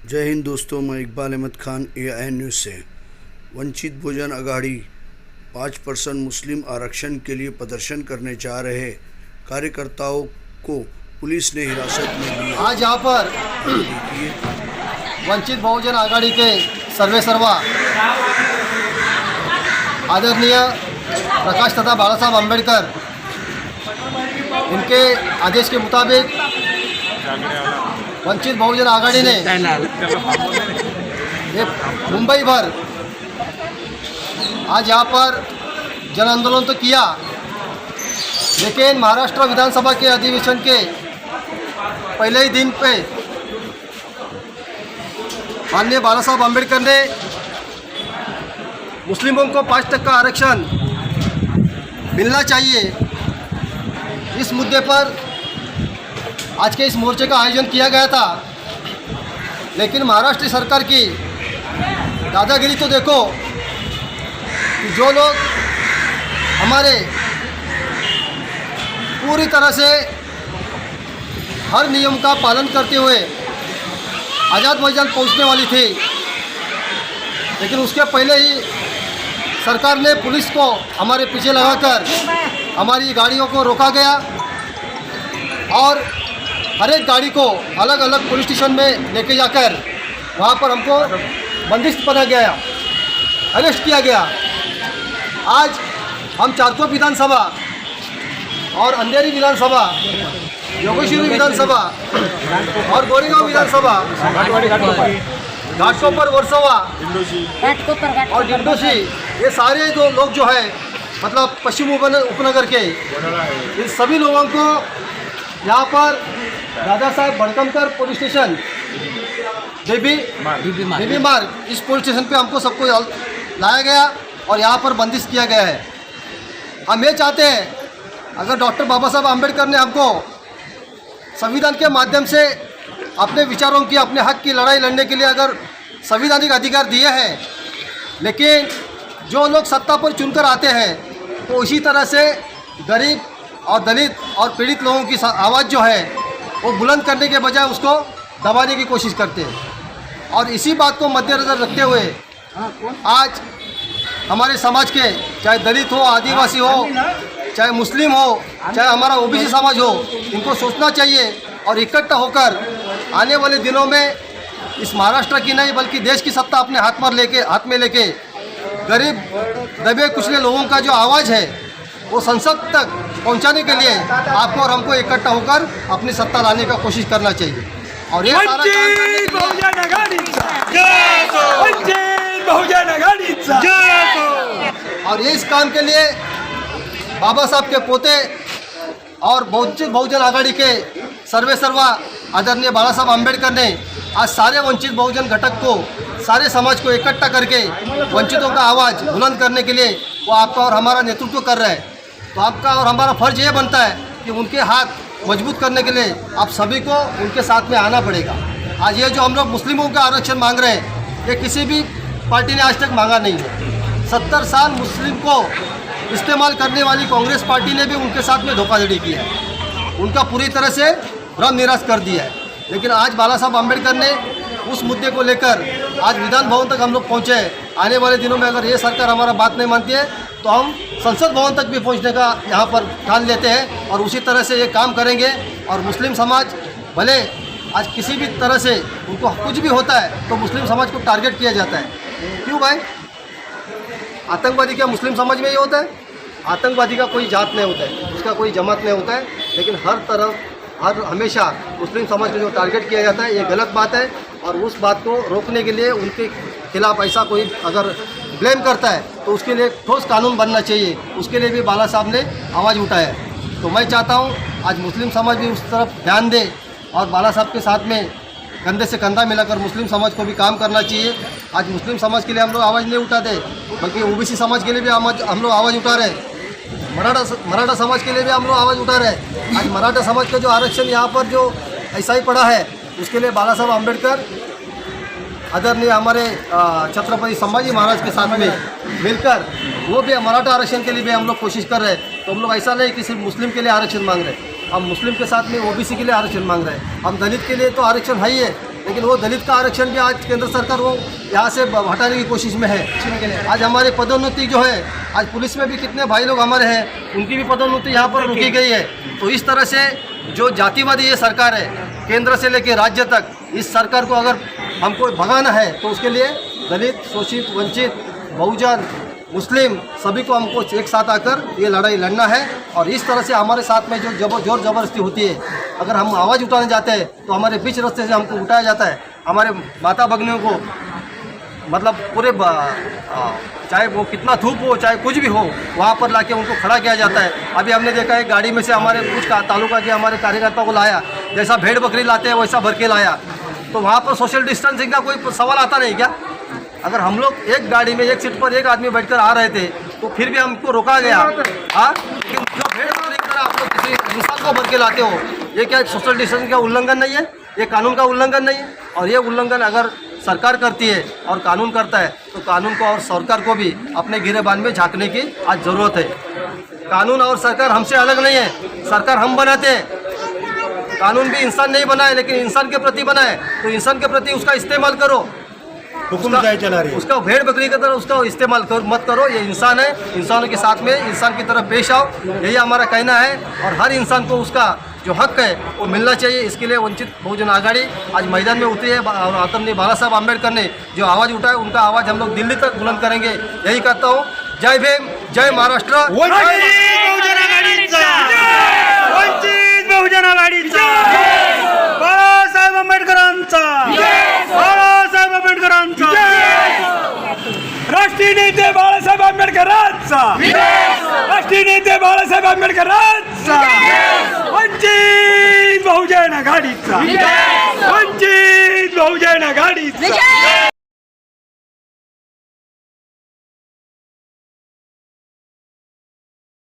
जय हिंद दोस्तों, मैं इकबाल अहमद खान AIN न्यूज़ से। वंचित बहुजन आघाड़ी 5% मुस्लिम आरक्षण के लिए प्रदर्शन करने जा रहे कार्यकर्ताओं को पुलिस ने हिरासत में लिया। आज यहाँ पर वंचित बहुजन आघाड़ी के सर्वेसर्वा आदरणीय प्रकाश तथा बाला साहब अम्बेडकर इनके आदेश के मुताबिक वंचित बहुजन आघाड़ी ने मुंबई भर आज यहाँ पर जन आंदोलन तो किया, लेकिन महाराष्ट्र विधानसभा के अधिवेशन के पहले ही दिन पे माननीय बाला साहब अम्बेडकर ने मुस्लिमों को 5% आरक्षण मिलना चाहिए, इस मुद्दे पर आज के इस मोर्चे का आयोजन किया गया था। लेकिन महाराष्ट्र सरकार की दादागिरी तो देखो कि जो लोग हमारे पूरी तरह से हर नियम का पालन करते हुए आज़ाद मैदान पहुंचने वाली थी, लेकिन उसके पहले ही सरकार ने पुलिस को हमारे पीछे लगाकर हमारी गाड़ियों को रोका गया और हर एक गाड़ी को अलग अलग पुलिस स्टेशन में लेके जाकर वहाँ पर हमको बंदिश बना गया, अरेस्ट किया गया। आज हम चारकोप विधानसभा और अंधेरी विधानसभा, योगेश्वरी विधानसभा और गोरेगांव विधानसभा, घाटकोपर वर्सोवा और डिंडोशी, ये सारे जो लोग जो है मतलब पश्चिम उपनगर के, इन सभी लोगों को यहाँ पर दादा साहेब भड़कमकर पुलिस स्टेशन देवी मार्ग, इस पुलिस स्टेशन पे हमको सबको लाया गया और यहाँ पर बंदिश किया गया है। हम ये चाहते हैं, अगर डॉक्टर बाबा साहब आम्बेडकर ने हमको संविधान के माध्यम से अपने विचारों की, अपने हक की लड़ाई लड़ने के लिए अगर संवैधानिक अधिकार दिए हैं, लेकिन जो लोग सत्ता पर चुनकर आते हैं तो इसी तरह से गरीब और दलित और पीड़ित लोगों की आवाज़ जो है वो बुलंद करने के बजाय उसको दबाने की कोशिश करते हैं। और इसी बात को मद्देनज़र रखते हुए आज हमारे समाज के, चाहे दलित हो, आदिवासी हो, चाहे मुस्लिम हो, चाहे हमारा OBC समाज हो, इनको सोचना चाहिए और इकट्ठा होकर आने वाले दिनों में इस महाराष्ट्र की नहीं बल्कि देश की सत्ता अपने हाथ में लेके गरीब दबे कुचले लोगों का जो आवाज़ है वो संसद तक पहुंचाने के लिए आपको और हमको इकट्ठा होकर अपनी सत्ता लाने का कोशिश करना चाहिए। और ये सारा और ये इस काम के लिए बाबा साहब के पोते और वंचित बहुजन आघाड़ी के सर्वेसर्वा आदरणीय बाला साहब अम्बेडकर ने आज सारे वंचित बहुजन घटक को, सारे समाज को इकट्ठा करके वंचितों का आवाज़ बुलंद करने के लिए वो आपका और हमारा नेतृत्व कर रहे हैं। तो आपका और हमारा फर्ज ये बनता है कि उनके हाथ मजबूत करने के लिए आप सभी को उनके साथ में आना पड़ेगा। आज ये जो हम लोग मुस्लिमों का आरक्षण मांग रहे हैं, ये किसी भी पार्टी ने आज तक मांगा नहीं है। 70 साल मुस्लिम को इस्तेमाल करने वाली कांग्रेस पार्टी ने भी उनके साथ में धोखाधड़ी की है, उनका पूरी तरह से भ्रम निराश कर दिया है। लेकिन आज बाला साहब अम्बेडकर ने उस मुद्दे को लेकर आज विधान भवन तक हम लोग पहुँचे। आने वाले दिनों में अगर ये सरकार हमारा बात नहीं मानती है तो हम संसद भवन तक भी पहुंचने का यहाँ पर ठान लेते हैं और उसी तरह से ये काम करेंगे। और मुस्लिम समाज भले आज किसी भी तरह से उनको कुछ भी होता है तो मुस्लिम समाज को टारगेट किया जाता है। क्यों भाई? आतंकवादी क्या मुस्लिम समाज में ही होता है? आतंकवादी का कोई जात नहीं होता है, उसका कोई जमात नहीं होता है, लेकिन हर हमेशा मुस्लिम समाज को जो टारगेट किया जाता है ये गलत बात है। और उस बात को रोकने के लिए उनके खिलाफ ऐसा कोई अगर ब्लेम करता है तो उसके लिए ठोस कानून बनना चाहिए। उसके लिए भी बाला साहब ने आवाज़ उठाया है। तो मैं चाहता हूँ आज मुस्लिम समाज भी उस तरफ ध्यान दे और बाला साहब के साथ में कंधे से कंधा मिलाकर मुस्लिम समाज को भी काम करना चाहिए। आज मुस्लिम समाज के लिए हम लोग आवाज़ नहीं उठाते, बल्कि OBC समाज के लिए भी हम लोग आवाज़ उठा रहे हैं। मराठा समाज के लिए भी हम लोग आवाज़ उठा रहे हैं। आज मराठा समाज का जो आरक्षण यहाँ पर जो ऐसा ही पड़ा है, उसके लिए बाला साहब अम्बेडकर आदरणीय हमारे छत्रपति संभाजी महाराज के साथ में मिलकर वो भी मराठा आरक्षण के लिए भी हम लोग कोशिश कर रहे हैं। तो हम लोग ऐसा नहीं कि सिर्फ मुस्लिम के लिए आरक्षण मांग रहे हैं, हम मुस्लिम के साथ में ओबीसी के लिए आरक्षण मांग रहे हैं। हम दलित के लिए तो आरक्षण है ही है, लेकिन वो दलित का आरक्षण भी आज केंद्र सरकार वो यहाँ से हटाने की कोशिश में है। आज हमारी पदोन्नति जो है, आज पुलिस में भी कितने भाई लोग हमारे हैं, उनकी भी पदोन्नति यहाँ पर रुकी गई है। तो इस तरह से जो जातिवादी ये सरकार है, केंद्र से लेकर राज्य तक, इस सरकार को अगर हमको भगाना है तो उसके लिए दलित, शोषित, वंचित, बहुजन, मुस्लिम सभी को हमको एक साथ आकर ये लड़ाई लड़ना है। और इस तरह से हमारे साथ में जो जोर ज़बरदस्ती होती है, अगर हम आवाज़ उठाने जाते हैं तो हमारे बीच रास्ते से हमको उठाया जाता है। हमारे माता भगिनियों को मतलब पूरे चाहे वो कितना धूप हो, चाहे कुछ भी हो, वहाँ पर लाके उनको खड़ा किया जाता है। अभी हमने देखा है गाड़ी में से हमारे कुछ तालुका के हमारे कार्यकर्ताओं को लाया, जैसा भेड़ बकरी लाते हैं वैसा भर के लाया। तो वहाँ पर सोशल डिस्टेंसिंग का कोई सवाल आता नहीं क्या? अगर हम लोग एक गाड़ी में एक सीट पर एक आदमी बैठकर आ रहे थे तो फिर भी हमको रोका गया। हाँ, लेकिन जो भेड़ बकरी की तरह आप लोग किसी इंसान को भर के लाते हो, ये क्या सोशल डिस्टेंसिंग का उल्लंघन नहीं है? ये कानून का उल्लंघन नहीं है? और ये उल्लंघन अगर सरकार करती है और कानून करता है तो कानून को और सरकार को भी अपने गिरेबान में झांकने की आज ज़रूरत है। कानून और सरकार हमसे अलग नहीं है, सरकार हम बनाते हैं। कानून भी इंसान नहीं बनाए, लेकिन इंसान के प्रति बनाए, तो इंसान के प्रति उसका इस्तेमाल करो। हुक्मशाही चला रही है, उसका भेड़ बकरी की तरह उसका इस्तेमाल मत करो। ये इंसान है, इंसानों के साथ में इंसान की तरह पेश आओ, यही हमारा कहना है। और हर इंसान को उसका जो हक है वो मिलना चाहिए। इसके लिए वंचित बहुजन आघाड़ी आज मैदान में उतरी है और आदरणीय बाला साहब आम्बेडकर ने जो आवाज़ उठाया, उनका आवाज़ हम लोग दिल्ली तक बुलंद करेंगे, यही कहता हूँ। जय भीम, जय महाराष्ट्र। वंचित बहुजन आघाडीचा, बाळासाहेब आंबेडकरांचा, बाळासाहेब आंबेडकरांचा, राष्ट्रीय नेते बाळासाहेब आंबेडकरांचा, राष्ट्रीय नेते बाळासाहेब आंबेडकरांचा, वंचित बहुजन आघाडीचा, वंचित बहुजन आघाडीचा.